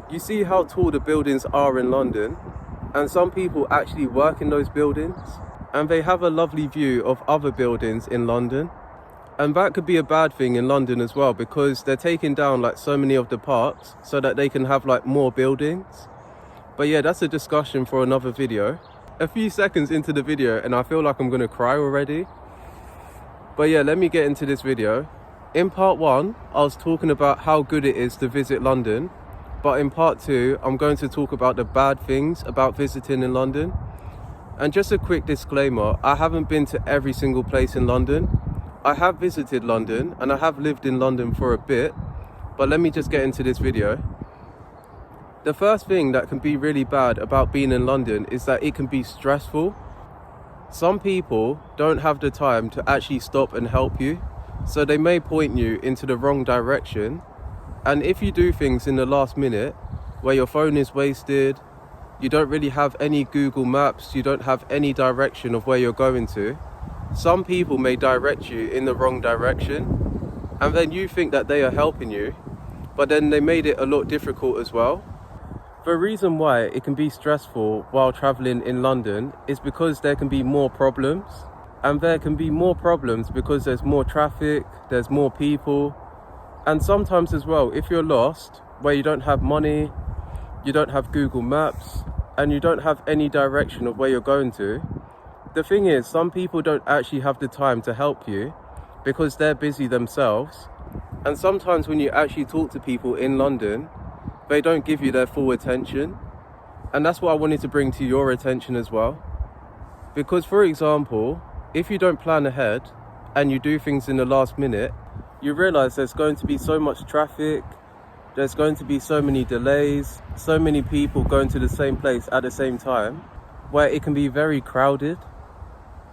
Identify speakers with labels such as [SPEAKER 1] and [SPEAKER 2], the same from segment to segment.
[SPEAKER 1] You see how tall the buildings are in London, and some people actually work in those buildings, and they have a lovely view of other buildings in London. And that could be a bad thing in London as well, because they're taking down like so many of the parks so that they can have like more buildings. But yeah, that's a discussion for another video. A few seconds into the video and I feel like I'm gonna cry already. But yeah, let me get into this video. In part 1, I was talking about how good it is to visit London. But in part 2, I'm going to talk about the bad things about visiting in London. And just a quick disclaimer, I haven't been to every single place in London. I have visited London and I have lived in London for a bit, but let me just get into this video. The first thing that can be really bad about being in London is that it can be stressful. Some people don't have the time to actually stop and help you, so they may point you into the wrong direction. And if you do things in the last minute, where your phone is wasted, you don't really have any Google Maps, you don't have any direction of where you're going to, some people may direct you in the wrong direction, and then you think that they are helping you, but then they made it a lot difficult as well. The reason why it can be stressful while traveling in London is because there can be more problems, and there can be more problems because there's more traffic, there's more people, and sometimes as well, if you're lost, where you don't have money, you don't have Google Maps, and you don't have any direction of where you're going to, the thing is, some people don't actually have the time to help you because they're busy themselves. And sometimes when you actually talk to people in London, they don't give you their full attention. And that's what I wanted to bring to your attention as well. Because for example, if you don't plan ahead and you do things in the last minute, you realize there's going to be so much traffic, there's going to be so many delays, so many people going to the same place at the same time, where it can be very crowded.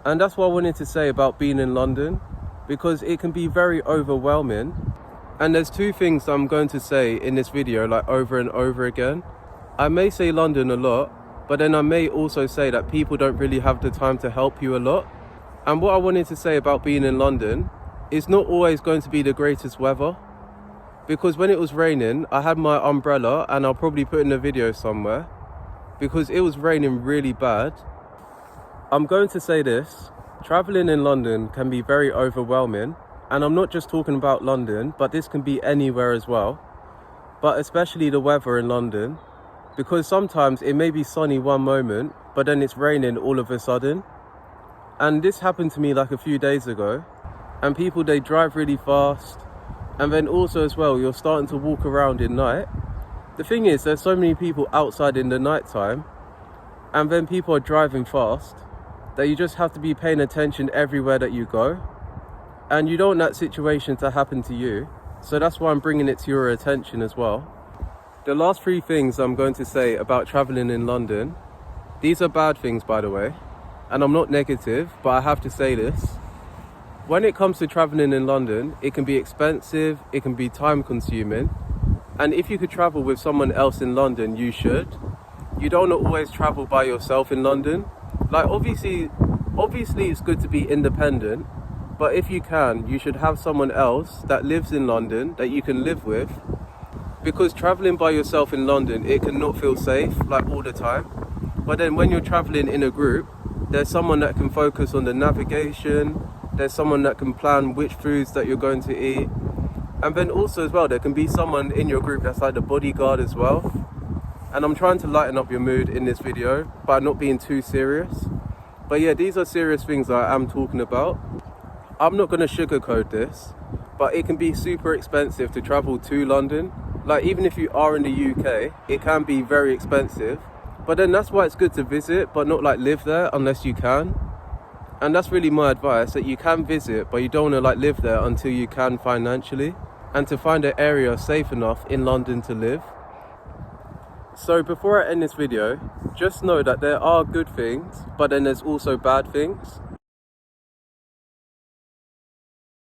[SPEAKER 1] And that's what I wanted to say about being in London, because it can be very overwhelming. And there's two things I'm going to say in this video like over and over again. I may say London a lot, but then I may also say that people don't really have the time to help you a lot. And what I wanted to say about being in London, it's not always going to be the greatest weather. Because when it was raining, I had my umbrella, and I'll probably put in a video somewhere, because it was raining really bad. I'm going to say this, traveling in London can be very overwhelming, and I'm not just talking about London, but this can be anywhere as well, but especially the weather in London, because sometimes it may be sunny one moment, but then it's raining all of a sudden. And this happened to me like a few days ago, and people, they drive really fast, and then also as well, you're starting to walk around in night. The thing is, there's so many people outside in the night time, and then people are driving fast, that you just have to be paying attention everywhere that you go. And you don't want that situation to happen to you. So that's why I'm bringing it to your attention as well. The last 3 things I'm going to say about traveling in London, these are bad things by the way, and I'm not negative, but I have to say this. When it comes to traveling in London, it can be expensive, it can be time consuming. And if you could travel with someone else in London, you should. You don't always travel by yourself in London. Like obviously it's good to be independent, but if you can, you should have someone else that lives in London that you can live with, because traveling by yourself in London, it can not feel safe like all the time. But then when you're traveling in a group, there's someone that can focus on the navigation, there's someone that can plan which foods that you're going to eat, and then also as well, there can be someone in your group that's like the bodyguard as well. And I'm trying to lighten up your mood in this video by not being too serious. But yeah, these are serious things that I am talking about. I'm not going to sugarcoat this, but it can be super expensive to travel to London. Like even if you are in the UK, it can be very expensive. But then that's why it's good to visit, but not like live there unless you can. And that's really my advice, that you can visit, but you don't want to like live there until you can financially, and to find an area safe enough in London to live. So before I end this video, just know that there are good things, but then there's also bad things.